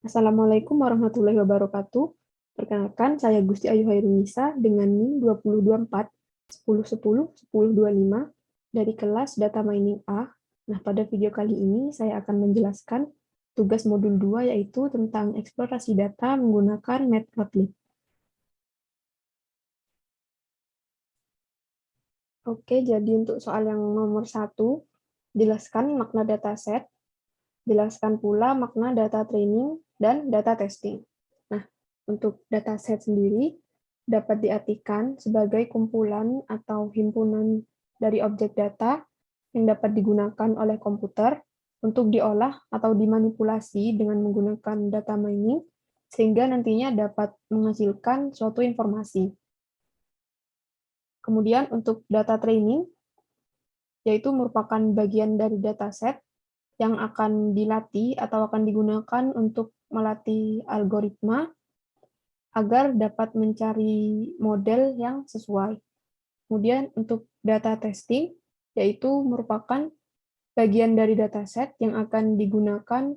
Assalamualaikum warahmatullahi wabarakatuh. Perkenalkan, saya Gusti Ayu Hairunisa dengan NIM 2024 1010 1025 dari kelas Data Mining A. Nah, pada video kali ini saya akan menjelaskan tugas modul 2 yaitu tentang eksplorasi data menggunakan Matplotlib. Oke, jadi untuk soal yang nomor 1, jelaskan makna dataset, jelaskan pula makna data training dan data testing. Nah, untuk dataset sendiri dapat diartikan sebagai kumpulan atau himpunan dari objek data yang dapat digunakan oleh komputer untuk diolah atau dimanipulasi dengan menggunakan data mining, sehingga nantinya dapat menghasilkan suatu informasi. Kemudian untuk data training, yaitu merupakan bagian dari dataset yang akan dilatih atau akan digunakan untuk melatih algoritma agar dapat mencari model yang sesuai. Kemudian untuk data testing, yaitu merupakan bagian dari dataset yang akan digunakan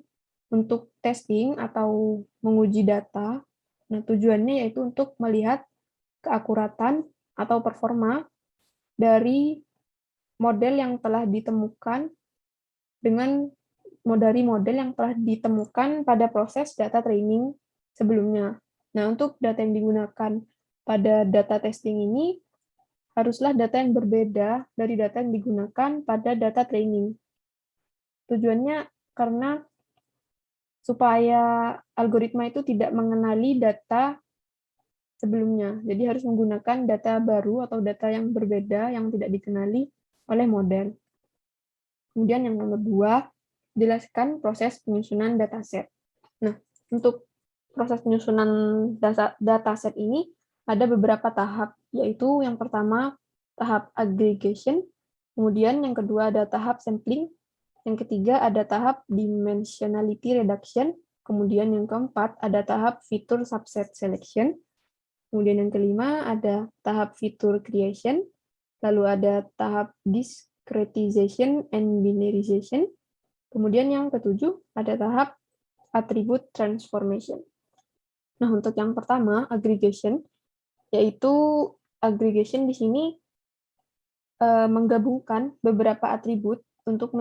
untuk testing atau menguji data. Nah, tujuannya yaitu untuk melihat keakuratan atau performa dari model yang telah ditemukan dengan dari model yang telah ditemukan pada proses data training sebelumnya. Nah, untuk data yang digunakan pada data testing ini haruslah data yang berbeda dari data yang digunakan pada data training. Tujuannya karena supaya algoritma itu tidak mengenali data sebelumnya. Jadi harus menggunakan data baru atau data yang berbeda yang tidak dikenali oleh model. Kemudian yang nomor 2, jelaskan proses penyusunan dataset. Nah, untuk proses penyusunan dataset ini ada beberapa tahap, yaitu yang pertama tahap aggregation, kemudian yang kedua ada tahap sampling, yang ketiga ada tahap dimensionality reduction, kemudian yang keempat ada tahap fitur subset selection, kemudian yang kelima ada tahap fitur creation, lalu ada tahap discretization and binarization, kemudian yang ketujuh ada tahap attribute transformation. Nah, untuk yang pertama, aggregation, yaitu aggregation di sini menggabungkan beberapa atribut untuk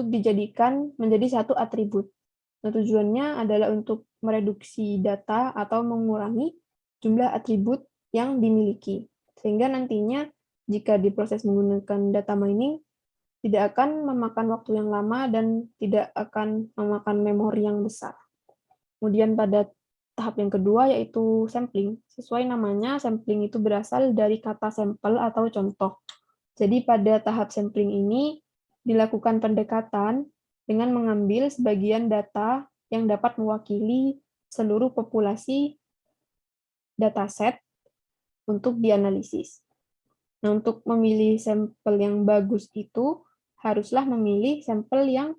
dijadikan menjadi satu atribut. Nah, tujuannya adalah untuk mereduksi data atau mengurangi jumlah atribut yang dimiliki. Sehingga nantinya jika diproses menggunakan data mining, tidak akan memakan waktu yang lama dan tidak akan memakan memori yang besar. Kemudian pada tahap yang kedua yaitu sampling. Sesuai namanya, sampling itu berasal dari kata sampel atau contoh. Jadi pada tahap sampling ini dilakukan pendekatan dengan mengambil sebagian data yang dapat mewakili seluruh populasi dataset untuk dianalisis. Nah, untuk memilih sampel yang bagus itu haruslah memilih sampel yang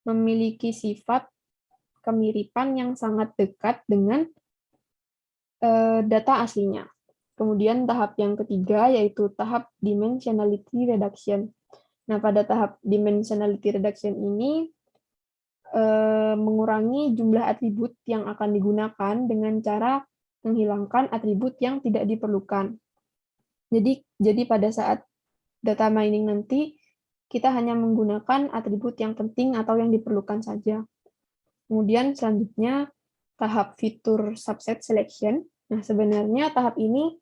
memiliki sifat kemiripan yang sangat dekat dengan data aslinya. Kemudian tahap yang ketiga yaitu tahap dimensionality reduction. Nah, pada tahap dimensionality reduction ini mengurangi jumlah atribut yang akan digunakan dengan cara menghilangkan atribut yang tidak diperlukan. Jadi pada saat data mining nanti kita hanya menggunakan atribut yang penting atau yang diperlukan saja. Kemudian selanjutnya tahap fitur subset selection. Nah, sebenarnya tahap ini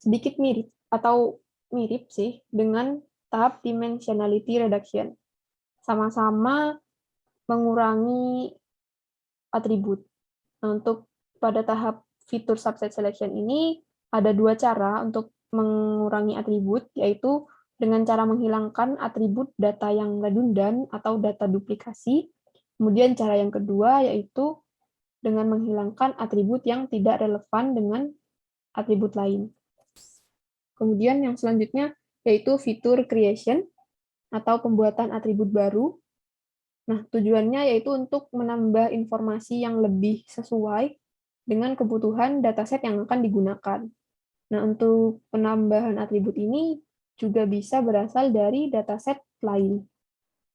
sedikit mirip atau mirip sih dengan tahap dimensionality reduction. Sama-sama mengurangi atribut. Nah, untuk pada tahap fitur subset selection ini ada dua cara untuk mengurangi atribut, yaitu dengan cara menghilangkan atribut data yang redundan atau data duplikasi. Kemudian cara yang kedua yaitu dengan menghilangkan atribut yang tidak relevan dengan atribut lain. Kemudian yang selanjutnya yaitu fitur creation atau pembuatan atribut baru. Nah, tujuannya yaitu untuk menambah informasi yang lebih sesuai dengan kebutuhan dataset yang akan digunakan. Nah, untuk penambahan atribut ini juga bisa berasal dari dataset lain.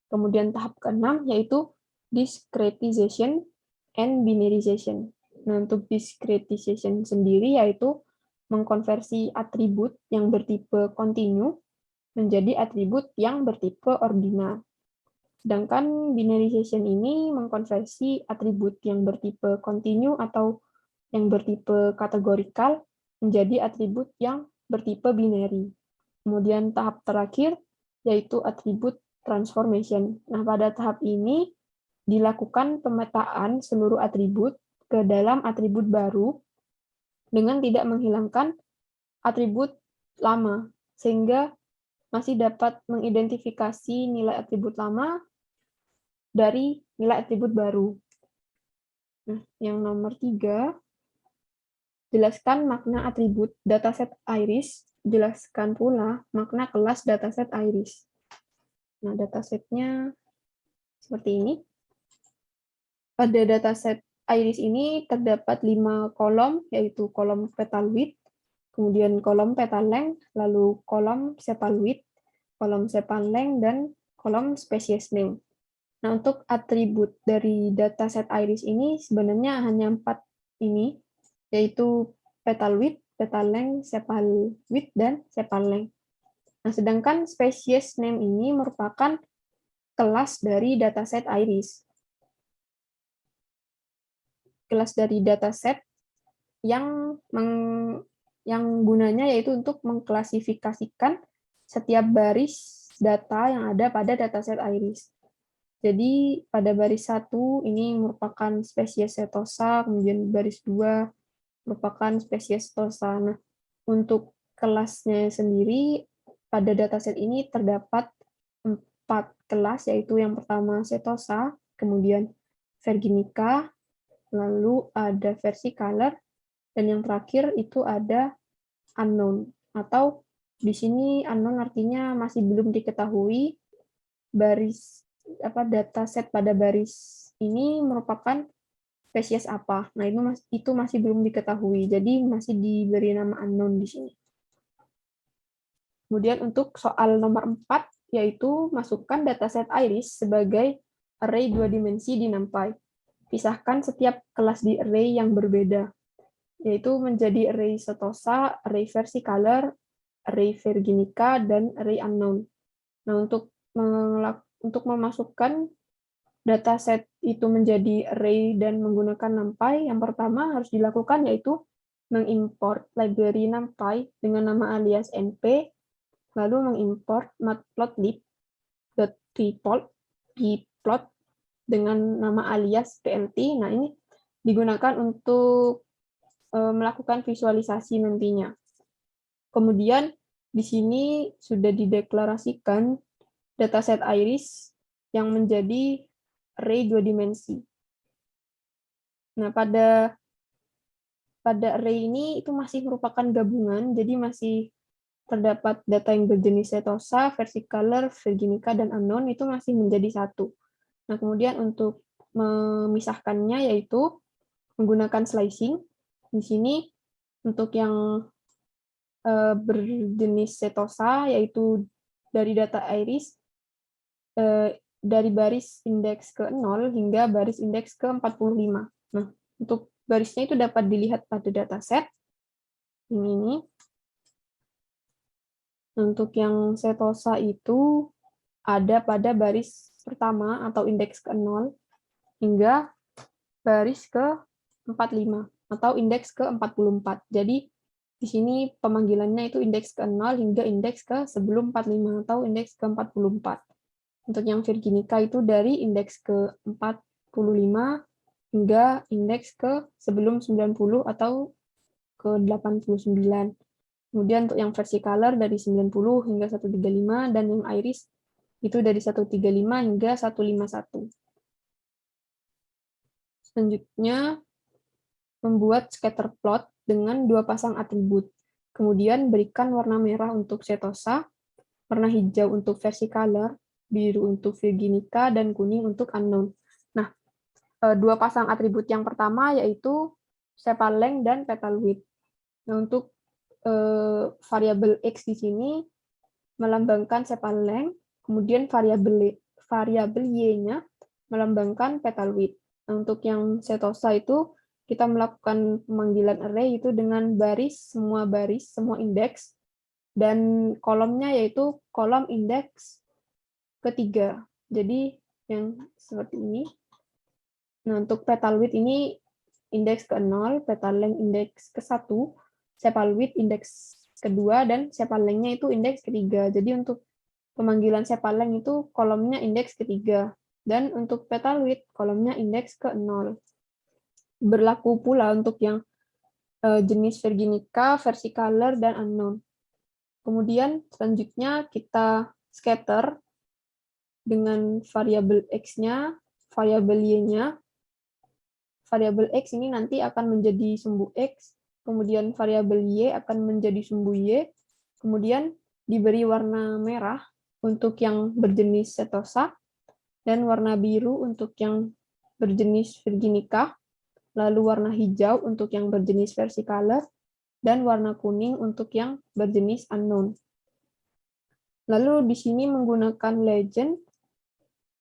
Kemudian tahap keenam yaitu discretization and binarization. Nah, untuk discretization sendiri yaitu mengkonversi atribut yang bertipe kontinu menjadi atribut yang bertipe ordinal. Sedangkan binarization ini mengkonversi atribut yang bertipe kontinu atau yang bertipe kategorikal menjadi atribut yang bertipe binary. Kemudian tahap terakhir yaitu atribut transformation. Nah, pada tahap ini dilakukan pemetaan seluruh atribut ke dalam atribut baru dengan tidak menghilangkan atribut lama, sehingga masih dapat mengidentifikasi nilai atribut lama dari nilai atribut baru. Nah, yang nomor 3, jelaskan makna atribut dataset iris, jelaskan pula makna kelas dataset iris. Nah, datasetnya seperti ini. Pada dataset iris ini terdapat 5 kolom, yaitu kolom petal width, kemudian kolom petal length, lalu kolom sepal width, kolom sepal length, dan kolom species name. Nah, untuk atribut dari dataset iris ini sebenarnya hanya 4 ini, yaitu petal width, petal length, sepal width, dan sepal length. Nah, sedangkan species name ini merupakan kelas dari dataset iris. Kelas dari dataset yang gunanya yaitu untuk mengklasifikasikan setiap baris data yang ada pada dataset iris. Jadi pada baris 1 ini merupakan spesies setosa, kemudian baris 2 merupakan spesies setosa. Nah, untuk kelasnya sendiri pada dataset ini terdapat 4 kelas, yaitu yang pertama setosa, kemudian virginica, lalu ada versicolor, dan yang terakhir itu ada unknown, atau di sini unknown artinya masih belum diketahui baris dataset pada baris ini merupakan spesies apa. Nah, itu masih belum diketahui, jadi masih diberi nama unknown di sini. Kemudian untuk soal nomor 4, yaitu masukkan dataset iris sebagai array 2 dimensi di NumPy. Pisahkan setiap kelas di array yang berbeda, yaitu menjadi array setosa, array versicolor, array virginica, dan array unknown. Nah, untuk memasukkan dataset itu menjadi array dan menggunakan NumPy, yang pertama harus dilakukan yaitu mengimport library NumPy dengan nama alias np, lalu mengimport matplotlib.plot dengan nama alias plt. Nah, ini digunakan untuk melakukan visualisasi nantinya. Kemudian di sini sudah dideklarasikan dataset iris yang menjadi array 2 dimensi. Nah, pada array ini itu masih merupakan gabungan, jadi masih terdapat data yang berjenis setosa, versicolor, virginica, dan unknown itu masih menjadi satu. Nah, kemudian untuk memisahkannya yaitu menggunakan slicing. Di sini untuk yang berjenis setosa yaitu dari data iris dari baris indeks ke-0 hingga baris indeks ke-45. Nah, untuk barisnya itu dapat dilihat pada dataset ini. Untuk yang setosa itu ada pada baris pertama atau indeks ke-0 hingga baris ke-45 atau indeks ke-44. Jadi di sini pemanggilannya itu indeks ke-0 hingga indeks ke sebelum 45 atau indeks ke-44. Untuk yang virginica itu dari indeks ke-45 hingga indeks ke sebelum 90 atau ke-89. Kemudian untuk yang versicolor dari 90 hingga 135, dan yang iris itu dari 135 hingga 151. Selanjutnya, membuat scatter plot dengan 2 pasang atribut. Kemudian berikan warna merah untuk setosa, warna hijau untuk versicolor, biru untuk virginica, dan kuning untuk unknown. Nah, 2 pasang atribut yang pertama yaitu sepal length dan petal width. Nah, untuk variabel X di sini melambangkan sepal length, kemudian variabel Y-nya melambangkan petal width. Nah, untuk yang setosa itu kita melakukan pemanggilan array itu dengan semua indeks, dan kolomnya yaitu kolom indeks ketiga. Jadi yang seperti ini. Nah, untuk petal width ini indeks ke-0, petal length indeks ke-1, sepal width indeks kedua, dan sepal length-nya itu indeks ketiga. Jadi untuk pemanggilan sepal length itu kolomnya indeks ketiga. Dan untuk petal width kolomnya indeks ke-0. Berlaku pula untuk yang jenis Virginica, versicolor, dan unknown. Kemudian selanjutnya kita scatter dengan variabel X-nya, variabel Y-nya. Variabel X ini nanti akan menjadi sumbu X, kemudian variabel Y akan menjadi sumbu Y, kemudian diberi warna merah untuk yang berjenis setosa, dan warna biru untuk yang berjenis Virginica, lalu warna hijau untuk yang berjenis versicolor, dan warna kuning untuk yang berjenis unknown. Lalu di sini menggunakan legend,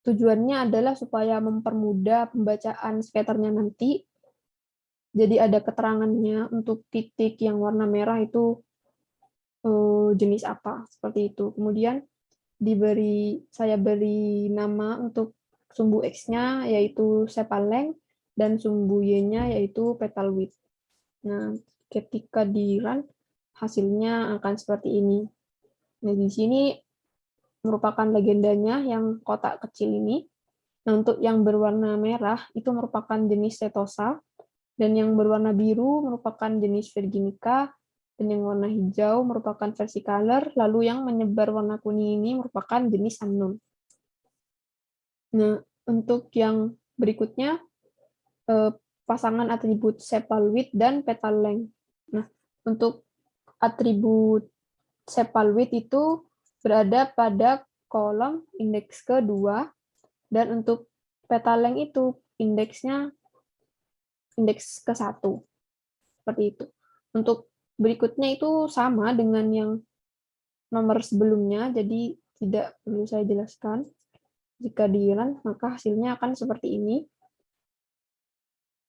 tujuannya adalah supaya mempermudah pembacaan scatternya nanti. Jadi ada keterangannya untuk titik yang warna merah itu jenis apa, seperti itu. Kemudian saya beri nama untuk sumbu X-nya yaitu sepal length, dan sumbu Y-nya yaitu petal width. Nah, ketika di run, hasilnya akan seperti ini. Nah, di sini merupakan legendanya yang kotak kecil ini. Nah, untuk yang berwarna merah itu merupakan jenis setosa, dan yang berwarna biru merupakan jenis Virginica, dan yang warna hijau merupakan versicolor, lalu yang menyebar warna kuning ini merupakan jenis unknown. Nah, untuk yang berikutnya, pasangan atribut sepal width dan petal length. Nah, untuk atribut sepal width itu berada pada kolom indeks kedua, dan untuk petal length itu indeksnya indeks ke-1. Seperti itu. Untuk berikutnya itu sama dengan yang nomor sebelumnya, jadi tidak perlu saya jelaskan. Jika di run, maka hasilnya akan seperti ini.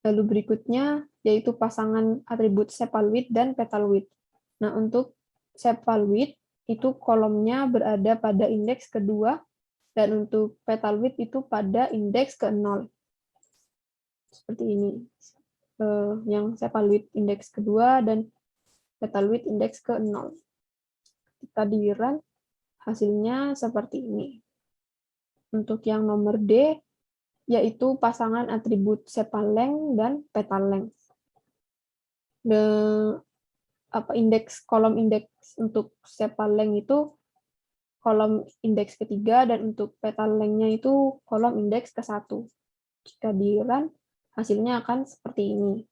Lalu berikutnya yaitu pasangan atribut sepal width dan petal width. Nah, untuk sepal width itu kolomnya berada pada indeks kedua, dan untuk petal width itu pada indeks ke-0. Seperti ini. Yang sepal width indeks kedua dan petal width indeks ke-0. Kita di run, hasilnya seperti ini. Untuk yang nomor D, yaitu pasangan atribut sepal length dan petal length. Kolom indeks untuk sepal length itu kolom indeks ketiga, dan untuk petal length-nya itu kolom indeks ke-1. Jika di run, hasilnya akan seperti ini.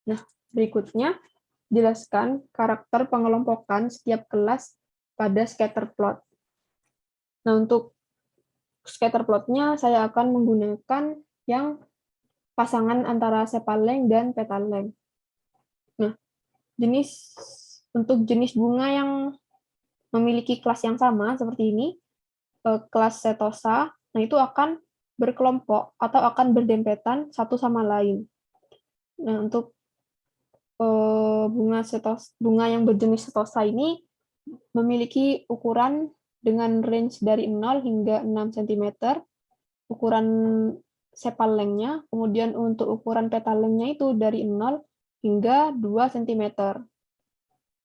Nah, berikutnya jelaskan karakter pengelompokan setiap kelas pada scatter plot. Nah, untuk scatter plot-nya saya akan menggunakan yang pasangan antara sepal length dan petal length. Nah, untuk jenis bunga yang memiliki kelas yang sama seperti ini, kelas setosa, nah itu akan berkelompok atau akan berdempetan satu sama lain. Nah, untuk bunga yang berjenis setosa ini memiliki ukuran dengan range dari 0 hingga 6 cm, ukuran sepal length-nya, kemudian untuk ukuran petal length-nya itu dari 0 hingga 2 cm.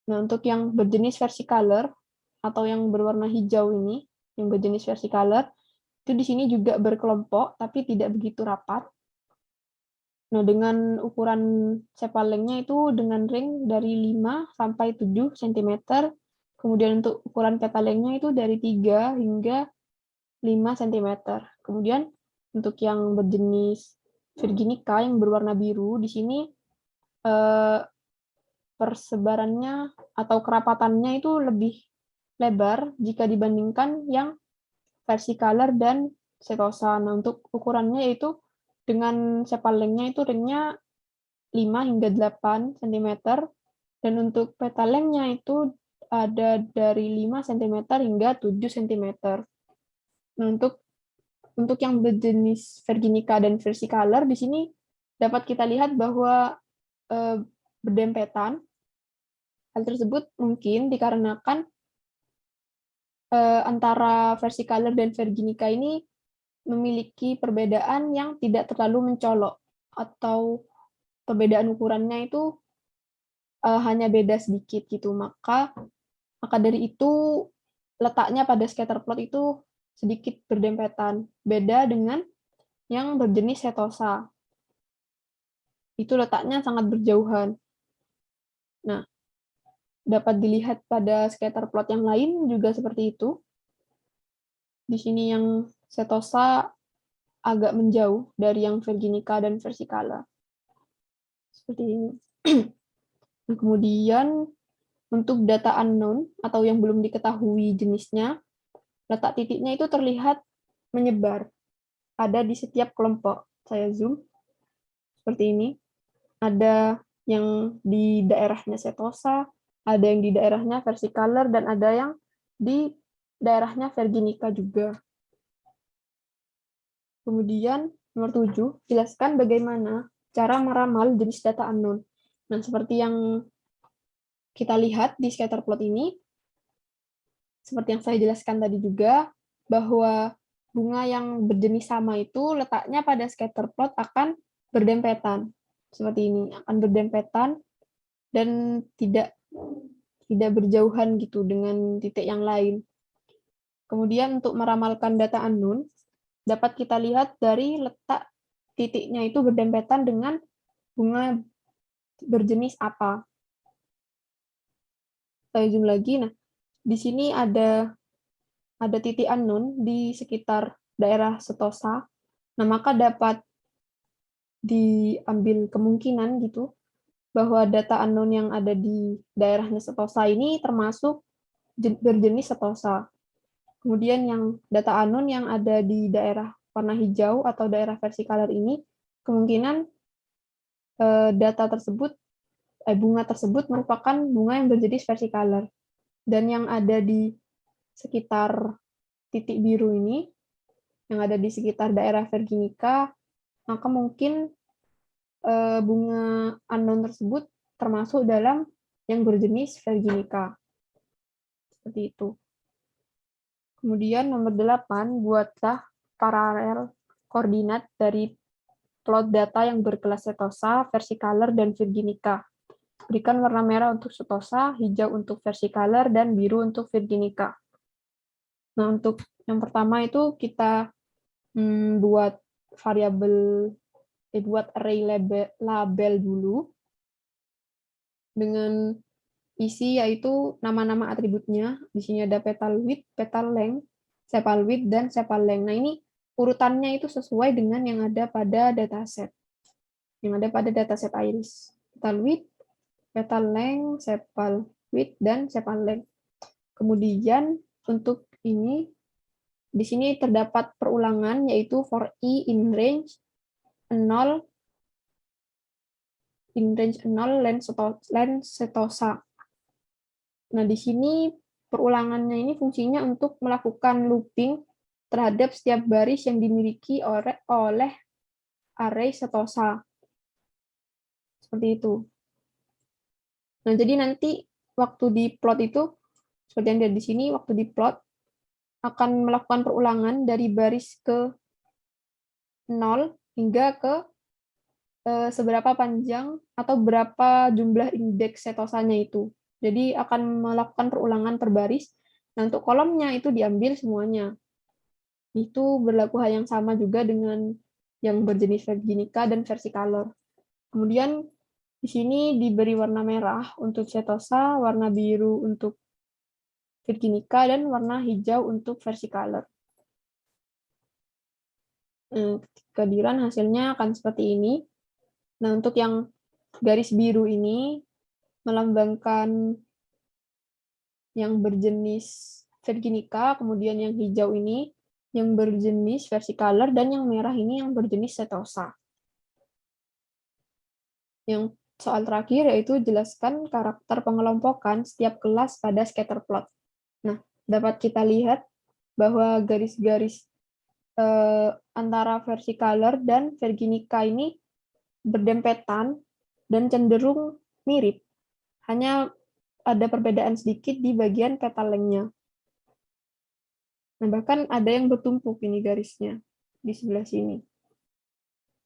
Nah, untuk yang berjenis versicolor atau yang berwarna hijau ini, yang berjenis versicolor, itu di sini juga berkelompok, tapi tidak begitu rapat. Nah, dengan ukuran sepal length-nya itu dengan ring dari 5 sampai 7 cm, kemudian untuk ukuran petal length-nya itu dari 3 hingga 5 cm. Kemudian untuk yang berjenis Virginica yang berwarna biru, di sini persebarannya atau kerapatannya itu lebih lebar jika dibandingkan yang versicolor dan setosa. Nah, untuk ukurannya yaitu dengan sepal length-nya itu ringnya 5 hingga 8 cm, dan untuk petal length-nya itu ada dari 5 cm hingga 7 cm. Nah, untuk untuk yang berjenis Virginica dan versicolor di sini dapat kita lihat bahwa berdempetan. Hal tersebut mungkin dikarenakan antara versicolor dan Virginica ini memiliki perbedaan yang tidak terlalu mencolok, atau perbedaan ukurannya itu hanya beda sedikit gitu. Maka dari itu letaknya pada scatter plot itu sedikit berdempetan. Beda dengan yang berjenis setosa. Itu letaknya sangat berjauhan. Nah, dapat dilihat pada scatter plot yang lain juga seperti itu. Di sini yang setosa agak menjauh dari yang Virginica dan versicolor. Seperti ini. Nah, kemudian untuk data unknown atau yang belum diketahui jenisnya, letak titiknya itu terlihat menyebar. Ada di setiap kelompok. Saya zoom. Seperti ini. Ada yang di daerahnya setosa, ada yang di daerahnya versicolor, dan ada yang di daerahnya Virginica juga. Kemudian nomor 7, jelaskan bagaimana cara meramal jenis data unknown. Nah, seperti yang kita lihat di scatter plot ini, seperti yang saya jelaskan tadi juga, bahwa bunga yang berjenis sama itu letaknya pada scatter plot akan berdempetan. Seperti ini, akan berdempetan dan tidak berjauhan gitu dengan titik yang lain. Kemudian untuk meramalkan data unknown, dapat kita lihat dari letak titiknya itu berdempetan dengan bunga berjenis apa. Saya zoom lagi. Nah, di sini ada titik unknown di sekitar daerah setosa. Nah, maka dapat diambil kemungkinan gitu bahwa data unknown yang ada di daerahnya setosa ini termasuk berjenis setosa. Kemudian yang data unknown yang ada di daerah warna hijau atau daerah versicolor ini, kemungkinan bunga tersebut merupakan bunga yang berjenis versicolor. Dan yang ada di sekitar titik biru ini, yang ada di sekitar daerah Virginica, maka mungkin bunga unknown tersebut termasuk dalam yang berjenis Virginica. Seperti itu. Kemudian nomor 8, buatlah paralel koordinat dari plot data yang berkelas setosa, versicolor, dan Virginica. Berikan warna merah untuk setosa, hijau untuk versicolor, dan biru untuk Virginica. Nah, untuk yang pertama itu kita buat array label dulu dengan isi yaitu nama-nama atributnya. Di sini ada petal width, petal length, sepal width, dan sepal length. Nah, ini urutannya itu sesuai dengan yang ada pada dataset. Yang ada pada dataset Iris. Petal width, petal length, sepal width, dan sepal length. Kemudian untuk ini, di sini terdapat perulangan yaitu for i in range 0 len setosa. Nah, di sini perulangannya ini fungsinya untuk melakukan looping terhadap setiap baris yang dimiliki oleh array setosa. Seperti itu. Nah, jadi nanti waktu di plot itu, seperti yang ada di sini, waktu di plot akan melakukan perulangan dari baris ke 0 hingga ke seberapa panjang atau berapa jumlah indeks setosanya itu. Jadi akan melakukan perulangan per baris. Nah, untuk kolomnya itu diambil semuanya. Itu berlaku hal yang sama juga dengan yang berjenis Virginica dan versicolor. Kemudian di sini diberi warna merah untuk setosa, warna biru untuk Virginica, dan warna hijau untuk versicolor. Kehadiran hasilnya akan seperti ini. Nah, untuk yang garis biru ini melambangkan yang berjenis Virginica, kemudian yang hijau ini yang berjenis versicolor, dan yang merah ini yang berjenis setosa. Yang soal terakhir yaitu jelaskan karakter pengelompokan setiap kelas pada scatter plot. Nah, dapat kita lihat bahwa garis-garis antara versicolor dan virginica ini berdempetan dan cenderung mirip. Hanya ada perbedaan sedikit di bagian petal lengthnya. Nah, bahkan ada yang bertumpuk ini garisnya di sebelah sini.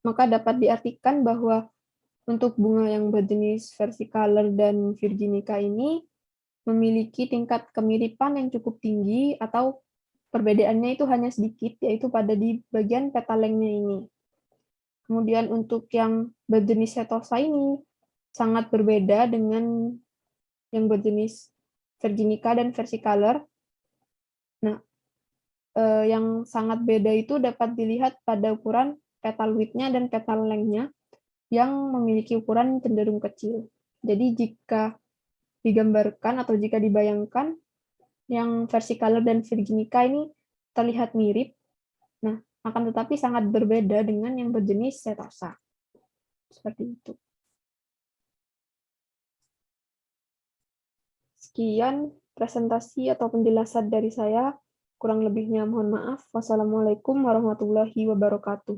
Maka dapat diartikan bahwa untuk bunga yang berjenis versicolor dan virginica ini memiliki tingkat kemiripan yang cukup tinggi atau perbedaannya itu hanya sedikit, yaitu pada di bagian petal lengthnya ini. Kemudian untuk yang berjenis setosa ini sangat berbeda dengan yang berjenis virginica dan versicolor. Nah, yang sangat beda itu dapat dilihat pada ukuran petal width-nya dan petal length-nya yang memiliki ukuran cenderung kecil. Jadi jika digambarkan atau jika dibayangkan yang versicolor dan virginica ini terlihat mirip, nah akan tetapi sangat berbeda dengan yang berjenis setosa. Seperti itu. Sekian presentasi atau penjelasan dari saya. Kurang lebihnya mohon maaf. Wassalamualaikum warahmatullahi wabarakatuh.